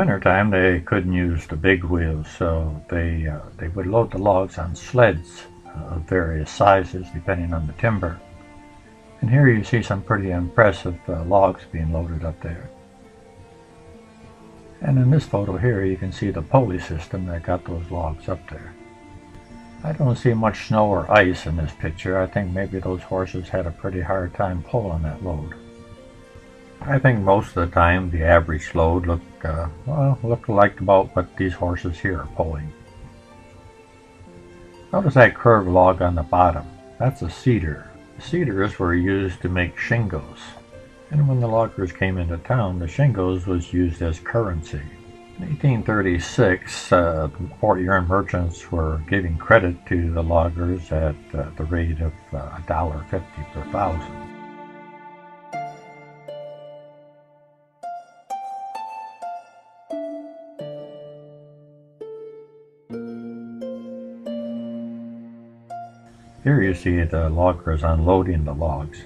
wintertime, they couldn't use the big wheels, so they would load the logs on sleds of various sizes depending on the timber. And here you see some pretty impressive logs being loaded up there. And in this photo here, you can see the pulley system that got those logs up there. I don't see much snow or ice in this picture. I think maybe those horses had a pretty hard time pulling that load. I think most of the time the average load looked like about what these horses here are pulling. Notice that curved log on the bottom. That's a cedar. The cedars were used to make shingles. And when the loggers came into town, the shingles was used as currency. In 1836, Fort Huron merchants were giving credit to the loggers at the rate of $1.50 per thousand. Here you see the loggers unloading the logs.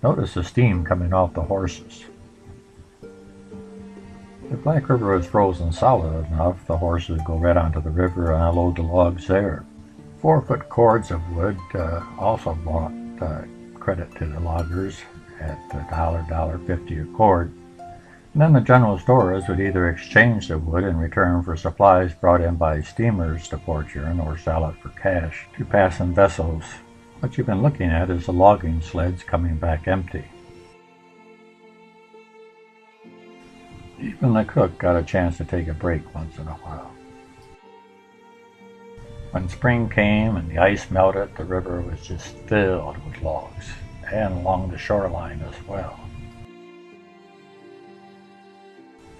Notice the steam coming off the horses. If Black River is frozen solid enough, the horses go right onto the river and unload the logs there. 4-foot cords of wood also brought credit to the loggers at $1.50 a cord. And then the general stores would either exchange the wood in return for supplies brought in by steamers to Fort Huron or sell it for cash to passing vessels. What you've been looking at is the logging sleds coming back empty. Even the cook got a chance to take a break once in a while. When spring came and the ice melted, the river was just filled with logs, and along the shoreline as well.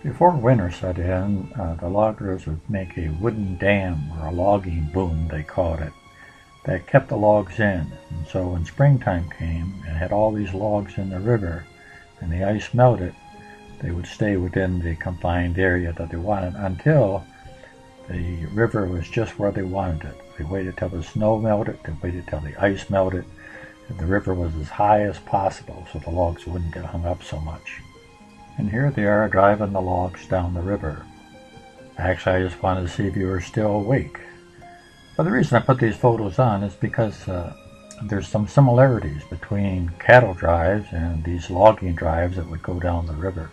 Before winter set in, the loggers would make a wooden dam, or a logging boom they called it, that kept the logs in. And so when springtime came and had all these logs in the river and the ice melted, they would stay within the confined area that they wanted until the river was just where they wanted it. They waited till the snow melted, they waited till the ice melted, and the river was as high as possible so the logs wouldn't get hung up so much. And here they are driving the logs down the river. Actually, I just wanted to see if you were still awake. But the reason I put these photos on is because there's some similarities between cattle drives and these logging drives that would go down the river.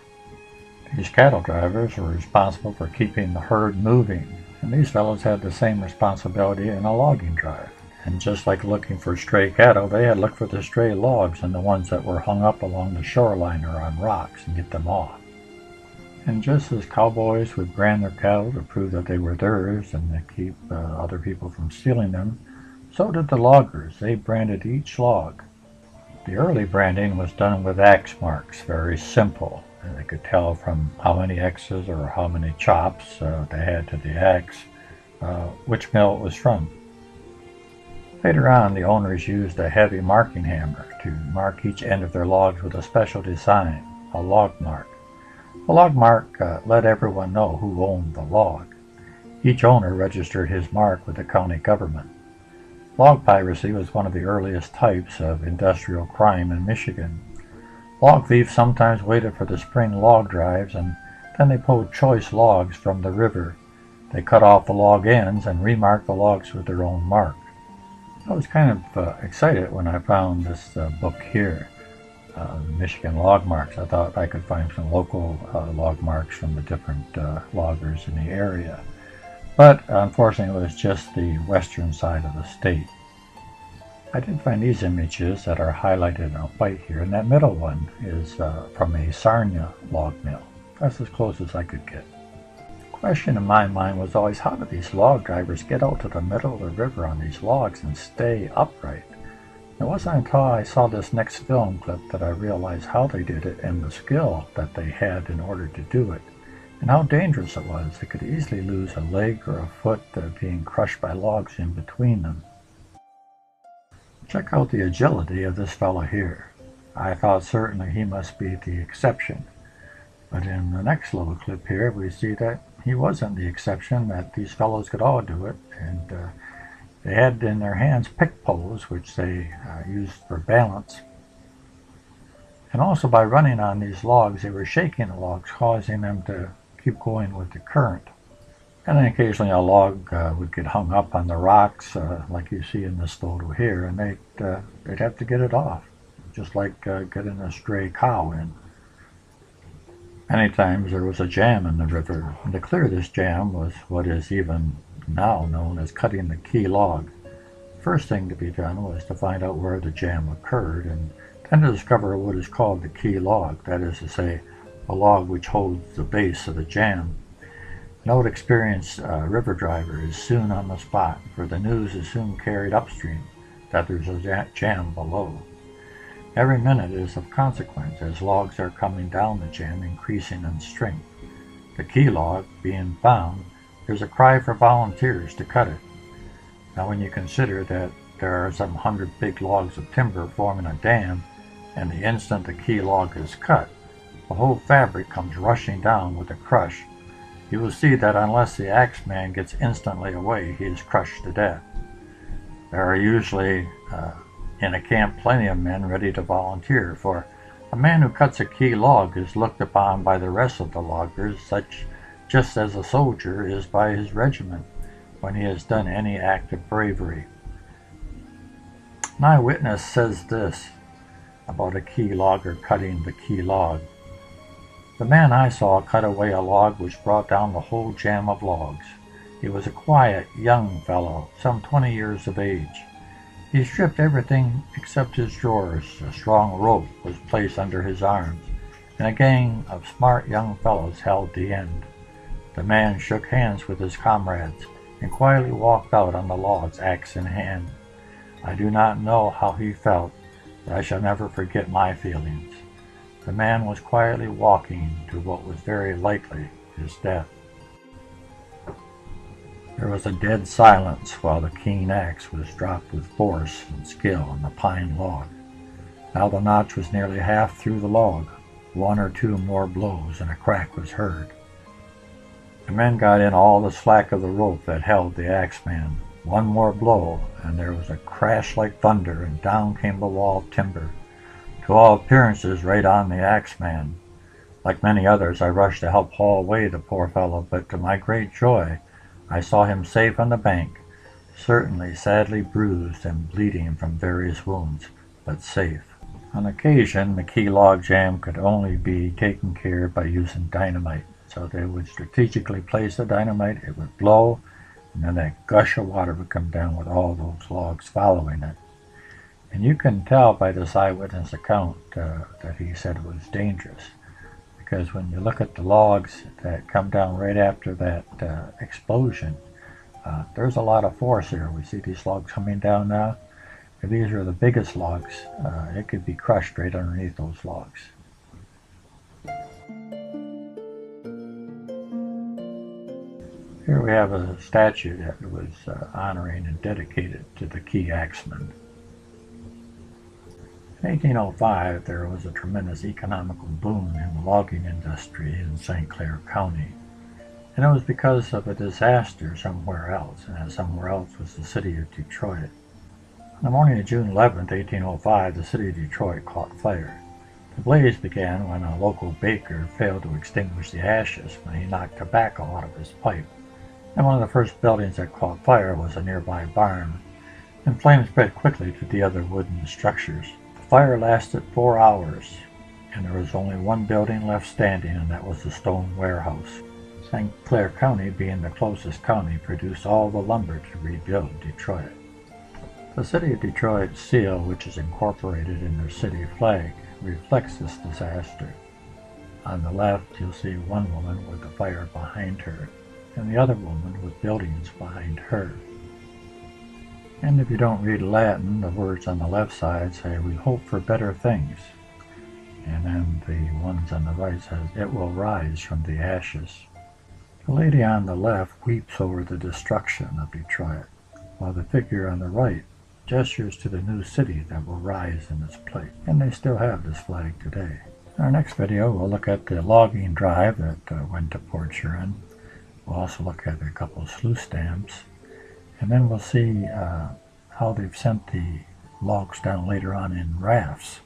These cattle drivers were responsible for keeping the herd moving, and these fellows had the same responsibility in a logging drive. And just like looking for stray cattle, they had to look for the stray logs and the ones that were hung up along the shoreline or on rocks and get them off. And just as cowboys would brand their cattle to prove that they were theirs and to keep other people from stealing them, so did the loggers. They branded each log. The early branding was done with axe marks, very simple. And they could tell from how many X's or how many chops they had to the axe which mill it was from. Later on, the owners used a heavy marking hammer to mark each end of their logs with a special design, a log mark. A log mark let everyone know who owned the log. Each owner registered his mark with the county government. Log piracy was one of the earliest types of industrial crime in Michigan. Log thieves sometimes waited for the spring log drives, and then they pulled choice logs from the river. They cut off the log ends and remarked the logs with their own mark. I was kind of excited when I found this book here, Michigan Log Marks. I thought I could find some local log marks from the different loggers in the area. But unfortunately, it was just the western side of the state. I did find these images that are highlighted in white here, and that middle one is from a Sarnia log mill. That's as close as I could get. The question in my mind was always, how did these log drivers get out to the middle of the river on these logs and stay upright? It wasn't until I saw this next film clip that I realized how they did it and the skill that they had in order to do it, and how dangerous it was. They could easily lose a leg or a foot being crushed by logs in between them. Check out the agility of this fellow here. I thought certainly he must be the exception. But in the next little clip here, we see that he wasn't the exception, that these fellows could all do it. And they had in their hands pick poles, which they used for balance. And also by running on these logs, they were shaking the logs, causing them to keep going with the current. And then occasionally a log would get hung up on the rocks, like you see in this photo here, and they'd have to get it off, just like getting a stray cow in. Many times there was a jam in the river, and to clear this jam was what is even now known as cutting the key log. The first thing to be done was to find out where the jam occurred, and then to discover what is called the key log, that is to say, a log which holds the base of the jam. An old experienced river driver is soon on the spot, for the news is soon carried upstream that there's a jam below. Every minute is of consequence as logs are coming down the jam, increasing in strength. The key log being found, there's a cry for volunteers to cut it. Now when you consider that there are some 100 big logs of timber forming a dam, and the instant the key log is cut, the whole fabric comes rushing down with a crush, you will see that unless the axeman gets instantly away, he is crushed to death. There are usually in a camp plenty of men ready to volunteer, for a man who cuts a key log is looked upon by the rest of the loggers just as a soldier is by his regiment when he has done any act of bravery. An eyewitness says this about a key logger cutting the key log. The man I saw cut away a log which brought down the whole jam of logs. He was a quiet, young fellow, some 20 years of age. He stripped everything except his drawers. A strong rope was placed under his arms, and a gang of smart young fellows held the end. The man shook hands with his comrades and quietly walked out on the logs, axe in hand. I do not know how he felt, but I shall never forget my feelings. The man was quietly walking to what was very likely his death. There was a dead silence while the keen axe was dropped with force and skill on the pine log. Now the notch was nearly half through the log. One or two more blows and a crack was heard. The men got in all the slack of the rope that held the axeman. One more blow, and there was a crash like thunder, and down came the wall of timber, to all appearances right on the axeman. Like many others, I rushed to help haul away the poor fellow, but to my great joy, I saw him safe on the bank, certainly sadly bruised and bleeding from various wounds, but safe. On occasion, the key log jam could only be taken care of by using dynamite. So they would strategically place the dynamite, it would blow, and then that gush of water would come down with all those logs following it. And you can tell by this eyewitness account that he said it was dangerous, because when you look at the logs that come down right after that explosion, there's a lot of force here. We see these logs coming down now. If these are the biggest logs, it could be crushed right underneath those logs. Here we have a statue that was honoring and dedicated to the key axeman. In 1805, there was a tremendous economical boom in the logging industry in St. Clair County, and it was because of a disaster somewhere else, and that somewhere else was the city of Detroit. On the morning of June 11, 1805, the city of Detroit caught fire. The blaze began when a local baker failed to extinguish the ashes when he knocked tobacco out of his pipe. And one of the first buildings that caught fire was a nearby barn, and flames spread quickly to the other wooden structures. The fire lasted 4 hours, and there was only one building left standing, and that was the stone warehouse. St. Clair County, being the closest county, produced all the lumber to rebuild Detroit. The city of Detroit's seal, which is incorporated in their city flag, reflects this disaster. On the left, you'll see one woman with the fire behind her, and the other woman with buildings behind her. And if you don't read Latin, the words on the left side say, "We hope for better things." And then the ones on the right says, "It will rise from the ashes." The lady on the left weeps over the destruction of Detroit, while the figure on the right gestures to the new city that will rise in its place. And they still have this flag today. In our next video, we'll look at the logging drive that went to Port Huron. We'll also look at a couple of sluice dams, and then we'll see how they've sent the logs down later on in rafts